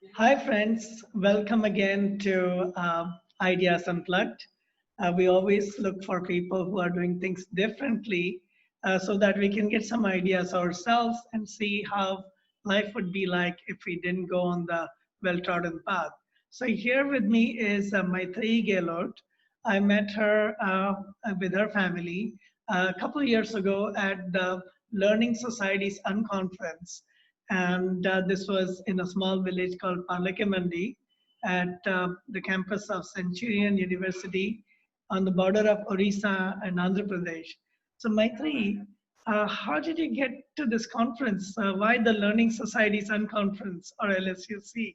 Hi, friends. Welcome again to Ideas Unplugged. We always look for people who are doing things differently so that we can get some ideas ourselves and see how life would be like if we didn't go on the well trodden path. So, here with me is Maitreyee Gehlot. I met her with her family a couple of years ago at the Learning Society's Unconference, and this was in a small village called Parlakemandi at the campus of Centurion University on the border of Orissa and Andhra Pradesh. So, Maitri, how did you get to this conference? Why the Learning Society's Unconference or LSUC?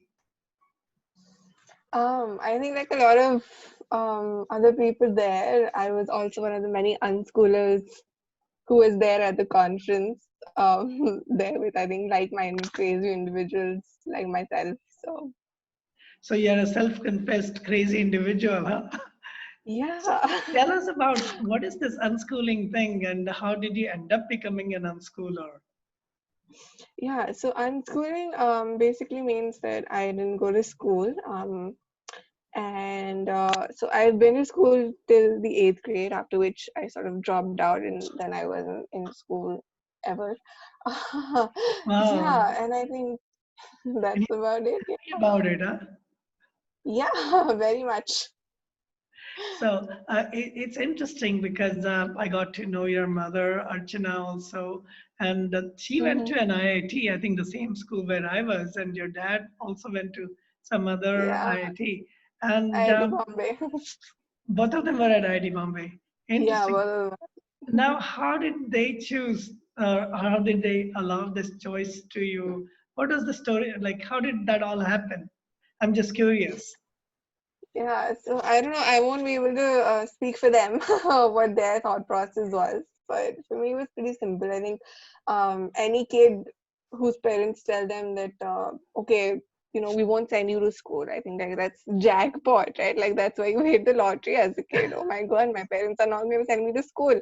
I think like a lot of other people there, I was also one of the many unschoolers who was there at the conference. There with I think like-minded crazy individuals like myself. So So, you're a self confessed crazy individual, huh? So, yeah. tell us about what is this unschooling thing and how did you end up becoming an unschooler? Yeah, so unschooling basically means that I didn't go to school. And so I've been to school till the eighth grade, after which I sort of dropped out and then I wasn't in school ever. Wow. Yeah, and I think And that's you're about it. happy about it, huh? Yeah, very much. So it's interesting because I got to know your mother, Archana, also, and she went Hmm. to an IIT, I think the same school where I was, and your dad also went to some other Yeah, IIT, and IIT Bombay. both of them were at IIT Bombay. Yeah, Interesting. well, Now, how did they choose, or how did they allow this choice to you? What was the story like? How did that all happen? I'm just curious. yeah, so I don't know, I won't be able to speak for them what their thought process was, but for me it was pretty simple. I think any kid whose parents tell them that, okay, we won't send you to school. I think like that's jackpot, right? Like that's why you hit the lottery as a kid. Oh my God, my parents are not going to send me to school.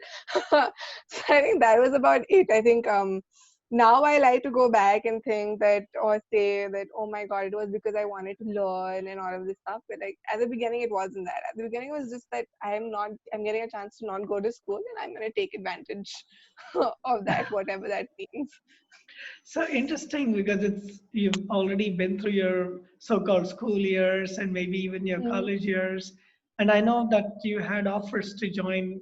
So I think that was about it. I think now I like to go back and think that or say that, oh my God, it was because I wanted to learn and all of this stuff. But like at the beginning, it wasn't that. At the beginning, it was just that I'm getting a chance to not go to school and I'm going to take advantage of that, whatever that means. So interesting because it's you've already been through your so-called school years and maybe even your Mm. college years. And I know that you had offers to join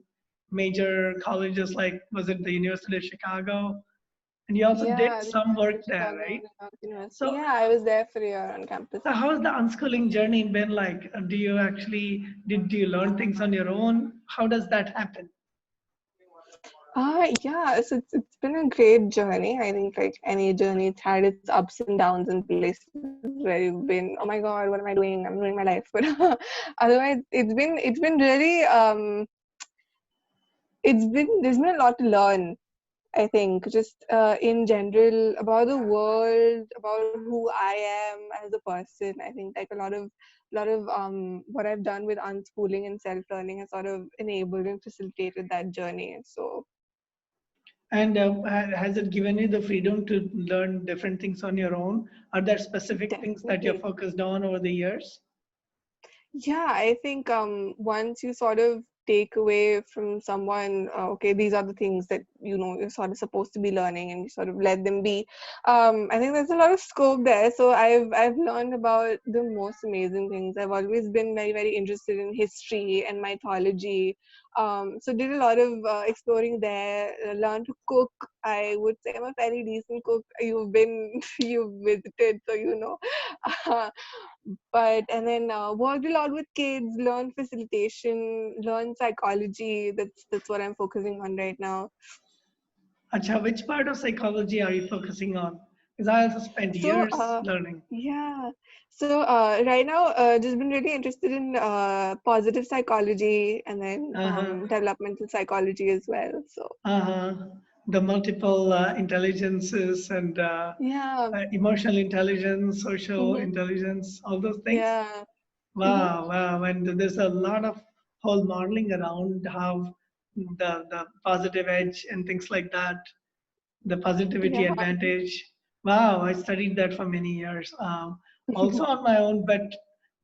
major colleges like was it the University of Chicago? And you also did Yeah, the some University work of there, Chicago, right? New York University. So Yeah, I was there for a year on campus. so how's the unschooling journey been like? Do you actually did you learn things on your own? How does that happen? Yeah, so it's been a great journey. I think like any journey, it's had its ups and downs and places where you've been, oh my God, what am I doing? I'm ruining my life. But otherwise, it's been really there's been a lot to learn. I think just in general about the world, about who I am as a person. I think like a lot of what I've done with unschooling and self learning has sort of enabled and facilitated that journey. So And has it given you the freedom to learn different things on your own? Are there specific things that you're definitely. focused on over the years? Yeah, I think once you sort of take away from someone, okay, these are the things that you're sort of supposed to be learning, and you sort of let them be. I think there's a lot of scope there. So I've learned about the most amazing things. I've always been very very interested in history and mythology. So did a lot of exploring there. Learned to cook. I would say I'm a fairly decent cook. You've been you've visited, so you know. But and then worked a lot with kids, learned facilitation, learned psychology. That's what I'm focusing on right now. Acha, which part of psychology are you focusing on? Because I also spent So years learning. yeah, so right now just been really interested in positive psychology and then Uh-huh. developmental psychology as well. So Uh-huh. The multiple intelligences and yeah. emotional intelligence, social Hmm. intelligence, all those things. Yeah. Hmm. Wow, wow. And there's a lot of whole modeling around how the positive edge and things like that, the positivity Yeah. advantage. Wow, I studied that for many years. also on my own, but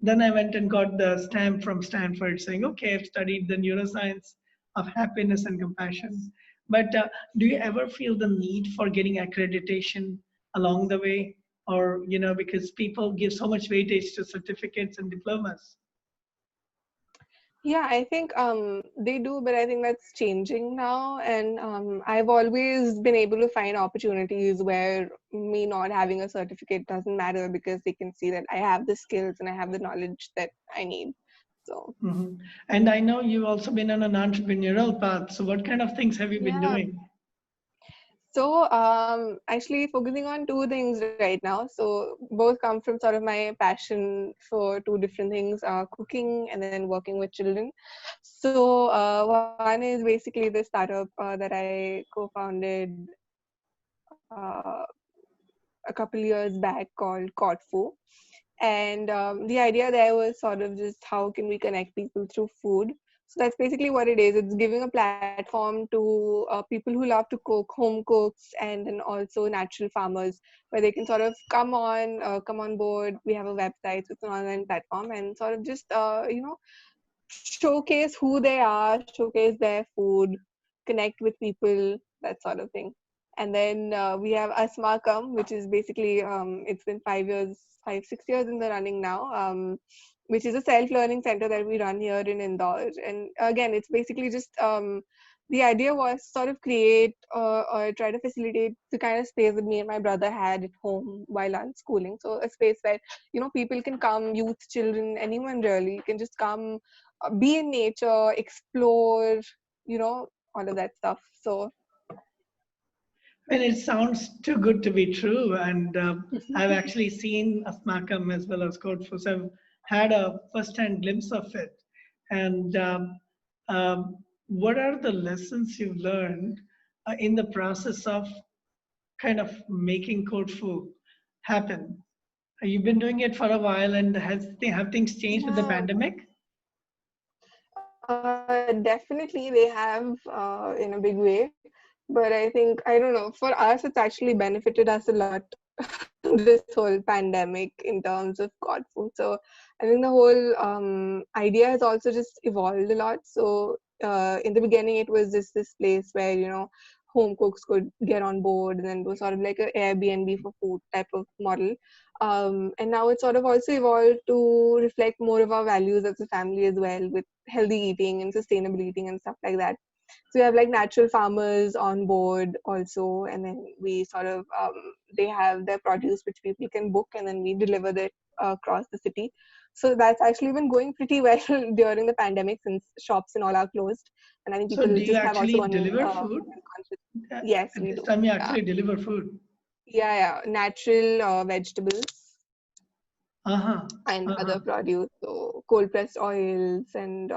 then I went and got the stamp from Stanford saying, okay, I've studied the neuroscience of happiness and compassion. But do you ever feel the need for getting accreditation along the way? Or, because people give so much weightage to certificates and diplomas. Yeah, I think they do, but I think that's changing now. And I've always been able to find opportunities where me not having a certificate doesn't matter because they can see that I have the skills and I have the knowledge that I need. So, Mhm. And I know you've also been on an entrepreneurial path. So, what kind of things have you been yeah. doing? So, actually focusing on two things right now. So, both come from sort of my passion for two different things, cooking and then working with children. So, one is basically the startup that I co-founded a couple years back called Cotfoo. And the idea there was sort of just how can we connect people through food. So that's basically what it is. It's giving a platform to people who love to cook, home cooks, and then also natural farmers, where they can sort of come on board. We have a website, so it's an online platform, and sort of just showcase who they are, showcase their food, connect with people, that sort of thing. And then we have Asmakam, which is basically it's been 5 years, 6 years in the running now, which is a self-learning center that we run here in Indore. And again, it's basically just the idea was sort of create or try to facilitate the kind of space that me and my brother had at home while unschooling. So a space where people can come, youth, children, anyone really can just come, be in nature, explore, all of that stuff. So Well, it sounds too good to be true. And I've actually seen Asmakam as well as Codefoo. So I've had a first-hand glimpse of it. And what are the lessons you've learned in the process of kind of making Codefoo happen? You've been doing it for a while, and have things changed with the yeah, pandemic? definitely they have in a big way. But I think, I don't know, for us, it's actually benefited us a lot, this whole pandemic in terms of God food. So I think the whole idea has also just evolved a lot. So in the beginning, it was just this place where, home cooks could get on board, and then it was sort of like an Airbnb for food type of model. And now it's sort of also evolved to reflect more of our values as a family as well, with healthy eating and sustainable eating and stuff like that. So we have like natural farmers on board also, and then we sort of they have their produce which people can book, and then we deliver that across the city. So that's actually been going pretty well during the pandemic, since shops and all are closed, and I think So people do you just have also actually gotten deliver food? conscious. Uh, Yes, At we this do. time, you Yeah, actually deliver food. yeah, natural vegetables Uh-huh. and Uh-huh. other produce, so cold pressed oils and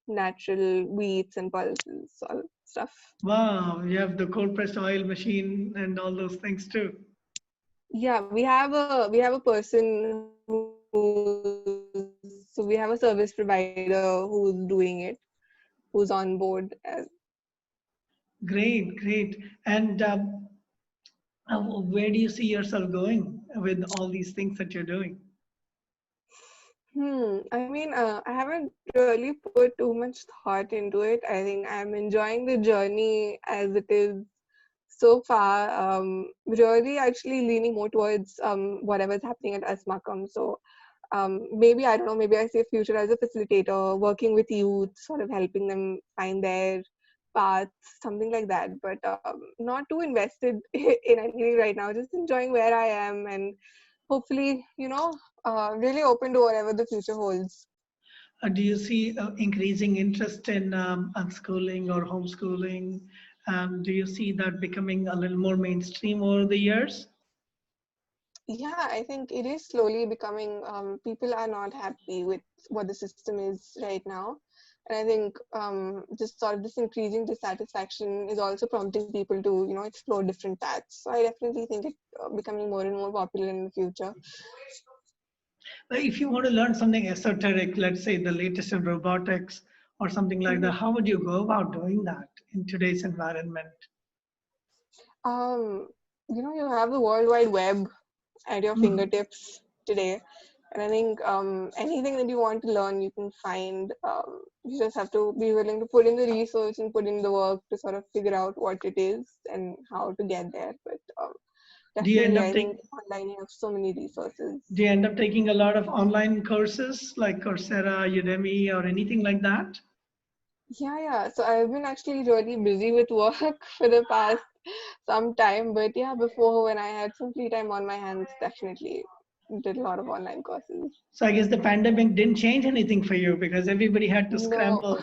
natural wheats and pulses, all stuff. Wow, you have the cold pressed oil machine and all those things too. Yeah, we have a person who's so we have a service provider who's doing it, who's on board as. Great, great. And where do you see yourself going with all these things that you're doing? I mean, I haven't really put too much thought into it. I think I'm enjoying the journey as it is so far. Really, actually leaning more towards whatever's happening at Asmakam. So maybe I don't know. Maybe I see a future as a facilitator, working with youth, sort of helping them find their paths, something like that. But not too invested in anything right now. Just enjoying where I am, and hopefully, really open to whatever the future holds. Do you see increasing interest in unschooling or homeschooling? Do you see that becoming a little more mainstream over the years? Yeah, I think it is slowly becoming, people are not happy with what the system is right now. And I think just sort of this increasing dissatisfaction is also prompting people to, explore different paths. So I definitely think it becoming more and more popular in the future. Like, if you want to learn something esoteric, let's say the latest in robotics or something like that, Mhm. how would you go about doing that in today's environment? Um, you have the World Wide Web at your Mhm. fingertips. today. And I think anything that you want to learn, you can find. You just have to be willing to put in the research and put in the work to sort of figure out what it is and how to get there. But Do you end definitely, up I think taking online you have so many resources. do you end up taking a lot of online courses like Coursera, Udemy, or anything like that? Yeah. So I've been actually really busy with work for the past some time. But yeah, before when I had some free time on my hands, definitely did a lot of online courses. So I guess the pandemic didn't change anything for you because everybody had to No, scramble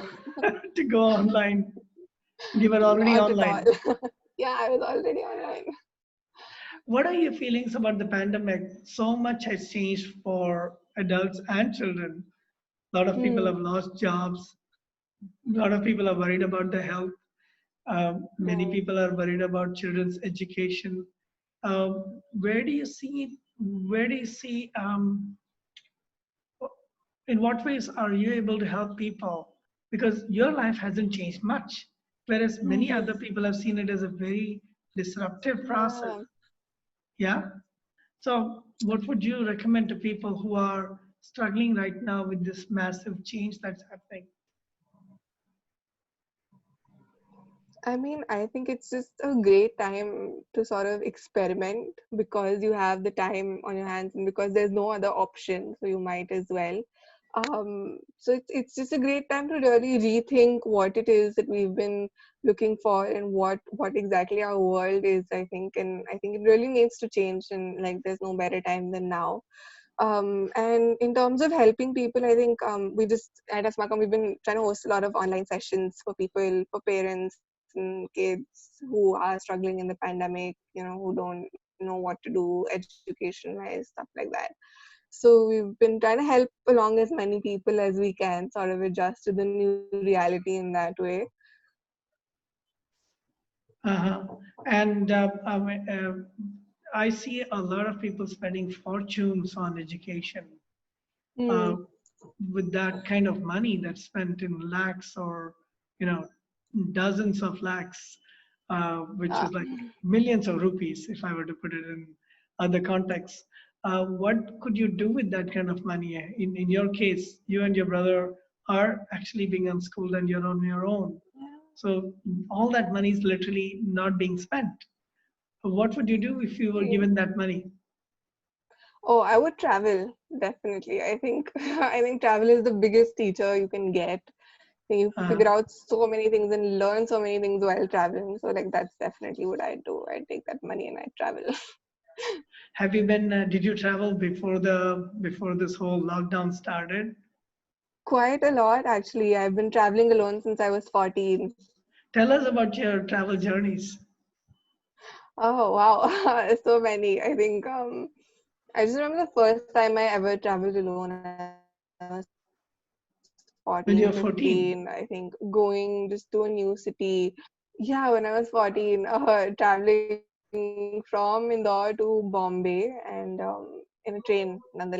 to go online. You were already not at all. online. Yeah, I was already online. What are your feelings about the pandemic? So much has changed for adults and children. A lot of people Hmm. have lost jobs. A lot of people are worried about their health. Many Right. people are worried about children's education. Where do you see? Where do you see? In what ways are you able to help people? Because your life hasn't changed much, whereas many Hmm. other people have seen it as a very disruptive process. Yeah. Yeah. So, what would you recommend to people who are struggling right now with this massive change that's happening? I mean, I think it's just a great time to sort of experiment because you have the time on your hands and because there's no other option, so you might as well. So it's just a great time to really rethink what it is that we've been looking for and what exactly our world is, I think. And I think it really needs to change, and like there's no better time than now. And in terms of helping people, I think we just at Asmakam we've been trying to host a lot of online sessions for people, for parents and kids who are struggling in the pandemic, who don't know what to do education wise, stuff like that. So we've been trying to help along as many people as we can, sort of adjust to the new reality in that way. Uh-huh. And I see a lot of people spending fortunes on education. Hmm. Uh, with that kind of money that's spent in lakhs or you know dozens of lakhs, which is like millions of rupees if I were to put it in other contexts. What could you do with that kind of money? In your case, you and your brother are actually being unschooled and you're on your own. So all that money is literally not being spent. What would you do if you were Hmm. given that money? Oh, I would travel, definitely. I think I think travel is the biggest teacher you can get. You Uh, figure out so many things and learn so many things while traveling. So like that's definitely what I'd do. I'd take that money and I'd travel. have you been? Did you travel before this whole lockdown started? Quite a lot actually. I've been traveling alone since I was 14. Tell us about your travel journeys. Oh wow. So many. I think I just remember the first time I ever traveled alone. I was 14, 15. I think When you're going just to a 14. new city. Yeah, when I was 14, traveling from Indore to Bombay and in a train nonetheless. And it was just, I think,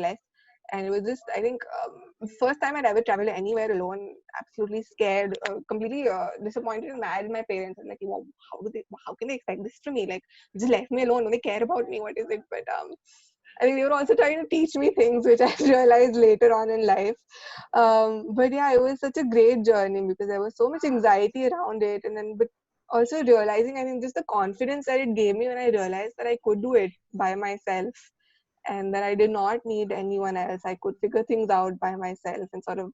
first time I'd ever traveled anywhere alone, absolutely scared, completely disappointed and mad at my parents. And like, wow, how can they expect this from me? Like, just left me alone. Don't they care about me? What is it? But I think they were also trying to teach me things which I realized later on in life. But yeah, it was such a great journey because there was so much anxiety around it, and then but also realizing, I think, just the confidence that it gave me when I realized that I could do it by myself and that I did not need anyone else. I could figure things out by myself and sort of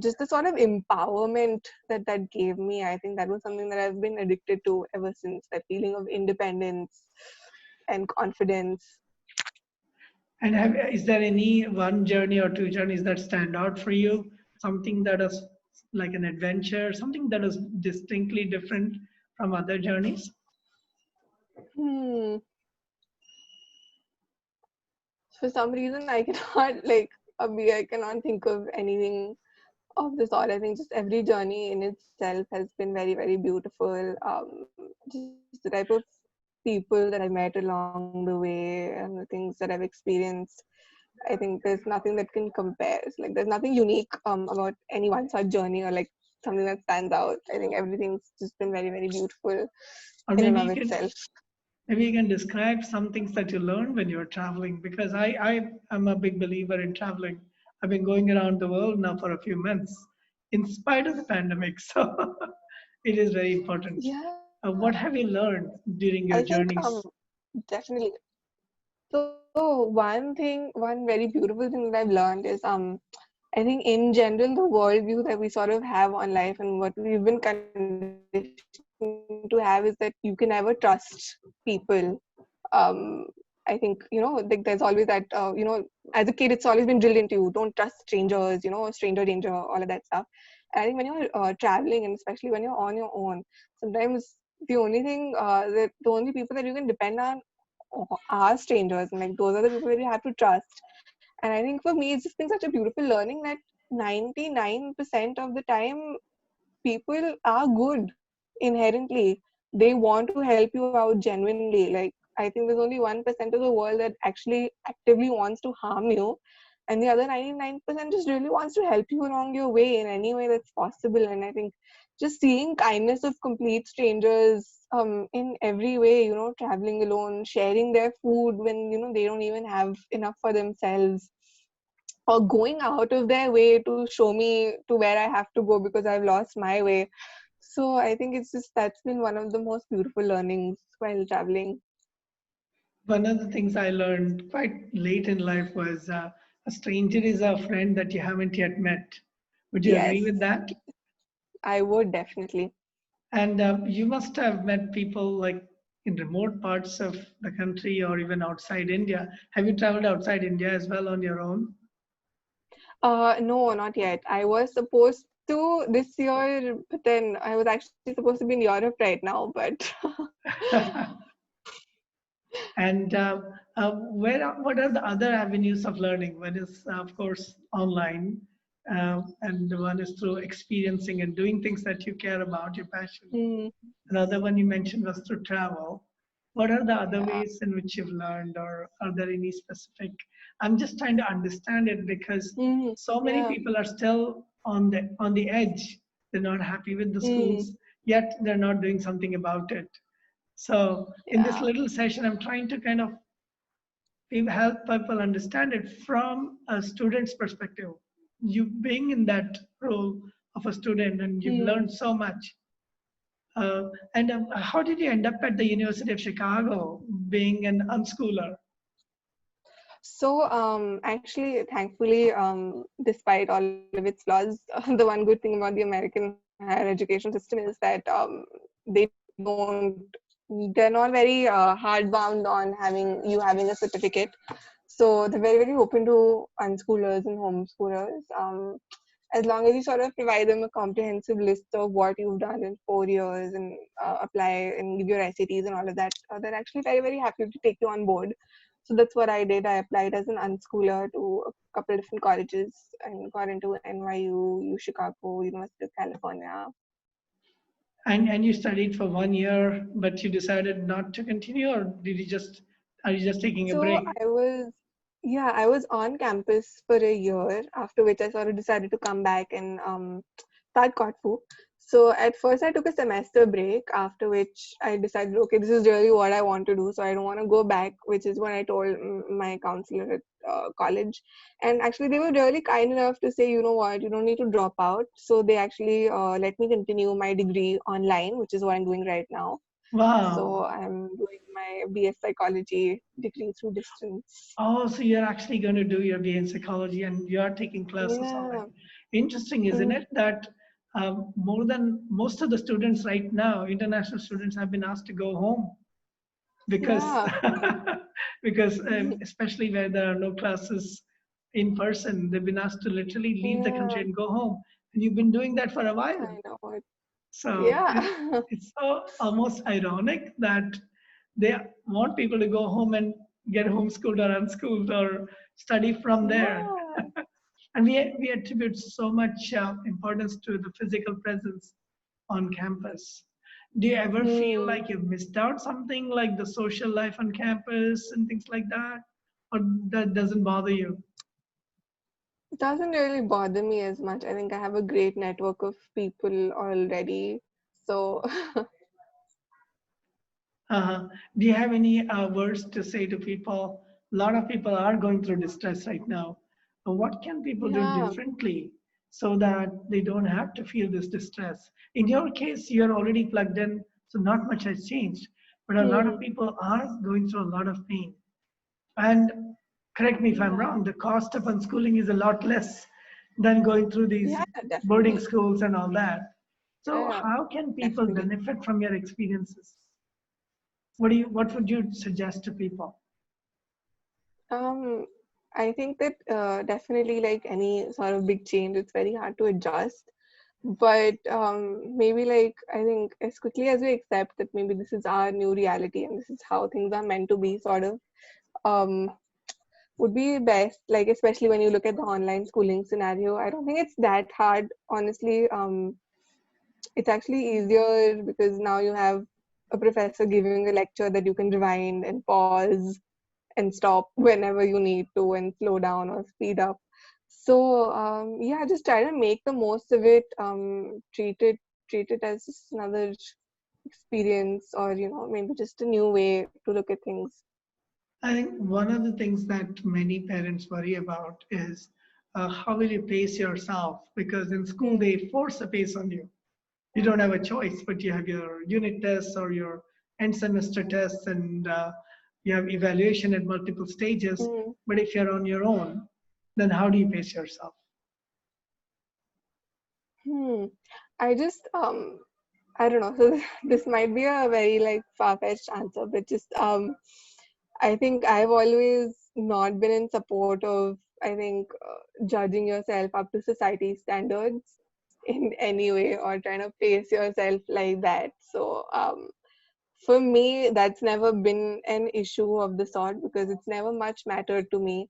just the sort of empowerment that that gave me. I think that was something that I've been addicted to ever since. That feeling of independence and confidence. And is there any one journey or two journeys that stand out for you? Something that is like an adventure, something that is distinctly different from other journeys? Hmm. For some reason, I cannot I cannot think of anything of the sort. I think just every journey in itself has been very, very beautiful. Just the type of people that I've met along the way and the things that I've experienced. I think there's nothing that can compare. Like there's nothing unique about any one such journey or like something that stands out. I think everything's just been very, very beautiful Or in and maybe of you could itself. Maybe you can describe some things that you learned when you were traveling, because I am a big believer in traveling. I've been going around the world now for a few months, in spite of the pandemic. So it is very important. Yeah, What have you learned I during your think journeys? definitely. So one very beautiful thing that I've learned is I think in general the worldview that we sort of have on life and what we've been conditioned to have is that you can never trust people. I think like there's always that as a kid it's always been drilled into you, don't trust strangers, stranger danger, all of that stuff. And I think when you're traveling and especially when you're on your own, sometimes the only people that you can depend on are strangers, and like those are the people that you have to trust. And I think for me it's just been such a beautiful learning that 99% of the time people are good inherently. They want to help you out genuinely. Like, I think there's only 1% of the world that actually actively wants to harm you, and the other 99% just really wants to help you along your way in any way that's possible. And I think just seeing kindness of complete strangers in every way, traveling alone, sharing their food when they don't even have enough for themselves, or going out of their way to show me to where I have to go because I've lost my way. So I think it's just that's been one of the most beautiful learnings while traveling. One of the things I learned quite late in life was a stranger is a friend that you haven't yet met. Would you agree Yes, with that? I would definitely. And you must have met people like in remote parts of the country or even outside India. Have you traveled outside India as well on your own? No, not yet. I was supposed to this year, but then I was actually supposed to be in Europe right now. But And what are the other avenues of learning? One is, of course, online, and one is through experiencing and doing things that you care about, your passion. mm, Another one you mentioned was through travel. What are the other yeah, ways in which you've learned, or are there any specific? I'm just trying to understand it because so many yeah, people are still on the edge. They're not happy with the mm, schools, yet they're not doing something about it. So in this yeah. little session, I'm trying to kind of help people understand it from a student's perspective. You being in that role of a student and you've Mm. learned so much. And how did you end up at the University of Chicago being an unschooler? So, actually, thankfully, despite all of its flaws, the one good thing about the American higher education system is that they're not very hard bound on having a certificate. So they're very, very open to unschoolers and homeschoolers. As long as you sort of provide them a comprehensive list of what you've done in 4 years and apply and give your SATs and all of that, they're actually very, very happy to take you on board. So that's what I did. I applied as an unschooler to a couple of different colleges and got into NYU, U Chicago, University of California. And you studied for 1 year, but you decided not to continue, or did you just are you just taking a So break? I was on campus for a year, after which I sort of decided to come back and start Cotfoo. So at first I took a semester break, after which I decided, okay, this is really what I want to do. So I don't want to go back, which is what I told my counselor at college. And actually they were really kind enough to say, you know what, you don't need to drop out. So they actually let me continue my degree online, which is what I'm doing right now. So Wow. I'm doing my BS psychology degree through distance. Oh, so you're actually going to do your BA in psychology and you're taking classes Yeah. online. Interesting, isn't Mm, it? That more than most of the students right now, international students, have been asked to go home because yeah. because especially where there are no classes in person, they've been asked to literally leave the country Yeah. and go home. And you've been doing that for a while. I know it. So Yeah. it's so almost ironic that they want people to go home and get homeschooled or unschooled or study from there. Yeah. And we attribute so much importance to the physical presence on campus. Do you ever feel Hmm. like you've missed out something like the social life on campus and things like that? Or that doesn't bother you? It doesn't really bother me as much. I think I have a great network of people already. So Uh, do you have any words to say to people? A lot of people are going through distress right now. What can people do Yeah. differently so that they don't have to feel this distress? In your case, you're already plugged in, so not much has changed. But a lot of Hmm. people are going through a lot of pain. And correct me if I'm Yeah. wrong, the cost of unschooling is a lot less than going through these Yeah, boarding definitely. schools and all that. So Yeah, how can people definitely. benefit from your experiences? What would you suggest to people? Um, I think that definitely like any sort of big change, it's very hard to adjust. But maybe like I think as quickly as we accept that maybe this is our new reality and this is how things are meant to be, sort of, um, would be best. Like especially when you look at the online schooling scenario, I don't think it's that hard, honestly. It's actually easier because now you have a professor giving a lecture that you can rewind and pause and stop whenever you need to and slow down or speed up. So yeah, just try to make the most of it. Treat it as just another experience, or maybe just a new way to look at things. I think one of the things that many parents worry about is how will you pace yourself? Because in school Hmm. they force a pace on you. You don't have a choice, but you have your unit tests or your end semester tests, and you have evaluation at multiple stages. Hmm. But if you're on your own, then how do you pace yourself? Hmm. I just I don't know. So this might be a very like far-fetched answer, but just I think I've always not been in support of, I think, judging yourself up to society standards in any way or trying to pace yourself like that. So, for me, that's never been an issue of the sort because it's never much mattered to me.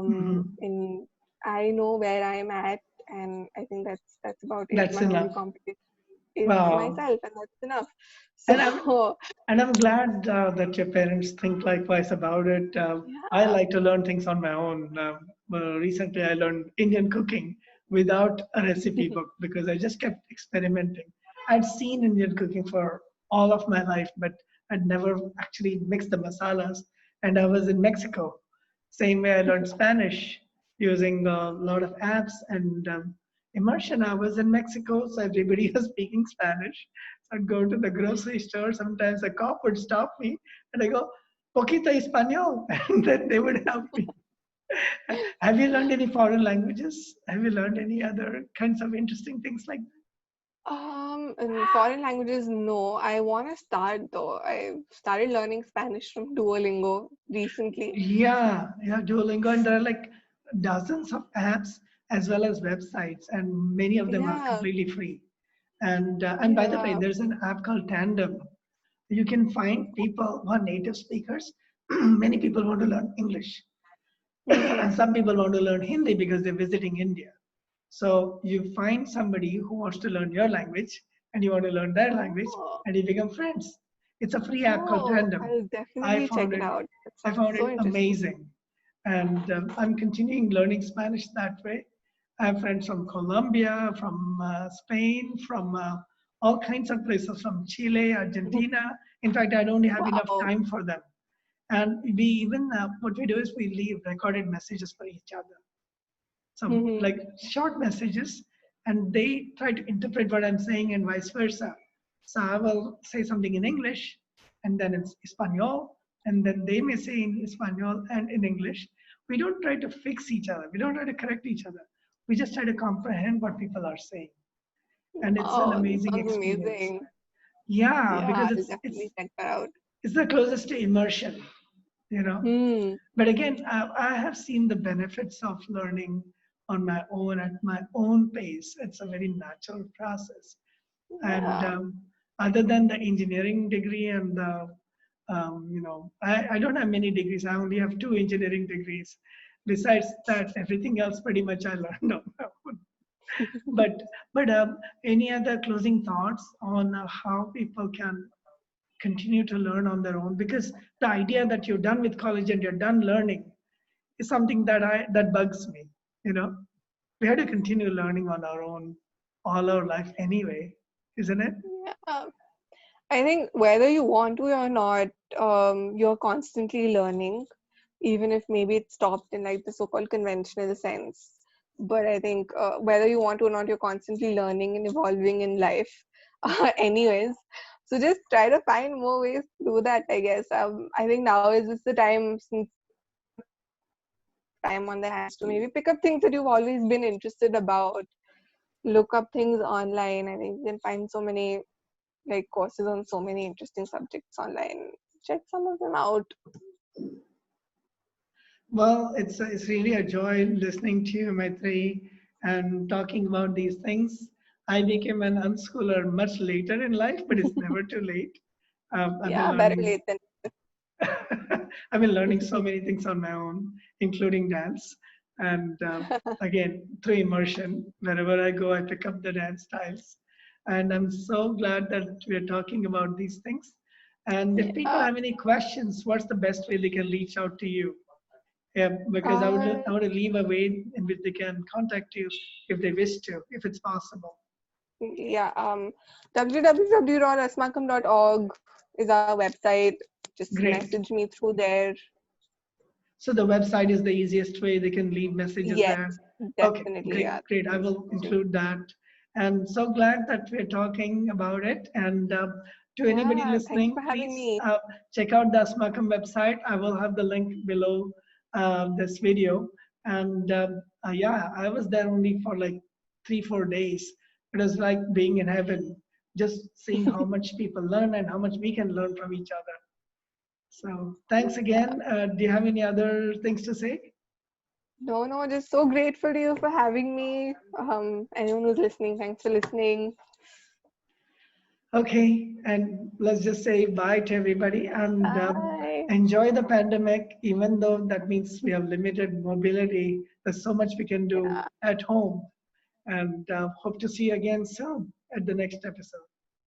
Mhm. In I know where I'm at, and I think that's about it. That's My only enough. competition is Wow. myself, and that's enough. And I'm So, and I'm glad that your parents think likewise about it. I yeah. like to learn things on my own. Recently, I learned Indian cooking without a recipe book because I just kept experimenting. I'd seen Indian cooking for all of my life, but I'd never actually mixed the masalas. And I was in Mexico. Same way I learned Spanish using a lot of apps and immersion. I was in Mexico, so everybody was speaking Spanish. So I'd go to the grocery store. Sometimes a cop would stop me and I go, Poquito Español. And then they would help me. Have you learned any foreign languages? Have you learned any other kinds of interesting things like that? In foreign languages, no. I want to start though. I started learning Spanish from Duolingo recently. Yeah, Duolingo. And there are like dozens of apps as well as websites, and many of them are Yeah, completely free. And by the way, yeah. there's an app called Tandem. You can find people who are native speakers. Many people want to learn English, Mm-hmm. and some people want to learn Hindi because they're visiting India. So you find somebody who wants to learn your language, and you want to learn their language, Oh, and you become friends. It's a free app called oh, Tandem. I'll I definitely check found it it. out. That I sounds found so it interesting. amazing, and I'm continuing learning Spanish that way. I have friends from Colombia, from Spain, from all kinds of places, from Chile, Argentina. In fact, I don't have enough Wow. time for them. And we even, what we do is we leave recorded messages for each other. So Mm-hmm. like short messages, and they try to interpret what I'm saying and vice versa. So I will say something in English, and then it's Espanol, and then they may say in Espanol and in English. We don't try to fix each other. We don't try to correct each other. We just try to comprehend what people are saying, and it's an Oh, that amazing sounds experience. amazing. Yeah, Yeah, because I'll it's definitely check that out. it's the closest to immersion, you know. Hmm. But again, I have seen the benefits of learning on my own at my own pace. It's a very natural process. And Yeah. other than the engineering degree and the, I don't have many degrees. I only have two engineering degrees. Besides that, everything else pretty much I learned on my own. But any other closing thoughts on how people can continue to learn on their own? Because the idea that you're done with college and you're done learning is something that bugs me. You know, we have to continue learning on our own all our life anyway, isn't it? Yeah. I think whether you want to or not, you're constantly learning, even if maybe it stopped in like the so-called conventional sense. But I think whether you want to or not, you're constantly learning and evolving in life, anyways. So just try to find more ways to do that, I guess. I think now is just the time, since time on their hands, to maybe pick up things that you've always been interested about, look up things online. I think you can find so many like courses on so many interesting subjects online. Check some of them out. Well, it's really a joy listening to you, Maitreyee, and talking about these things. I became an unschooler much later in life, but it's never too late. I've been Yeah, better learning late than I've been learning so many things on my own, including dance. And again, through immersion, wherever I go, I pick up the dance styles. And I'm so glad that we're talking about these things. And if people yeah. have any questions, what's the best way they can reach out to you? Yeah, because Uh, I would leave a way in which they can contact you if they wish to, if it's possible. yeah. www.asmakam.org is our website. Just Great. message me through there. So the website is the easiest way. They can leave messages Yes, there. Okay, definitely. great, Yeah. great. I will include that. And so glad that we're talking about it. And to anybody Yeah. Thank you listening, for having please me. check out the Asmakam website. I will have the link below this video. And yeah, I was there only for like 3, 4 days. It was like being in heaven, just seeing how much people learn and how much we can learn from each other. So thanks again. Do you have any other things to say? No, no, just so grateful to you for having me. Anyone who's listening, thanks for listening. Okay, and let's just say bye to everybody and Bye. enjoy the pandemic, even though that means we have limited mobility. There's so much we can do Yeah. at home, and hope to see you again soon at the next episode.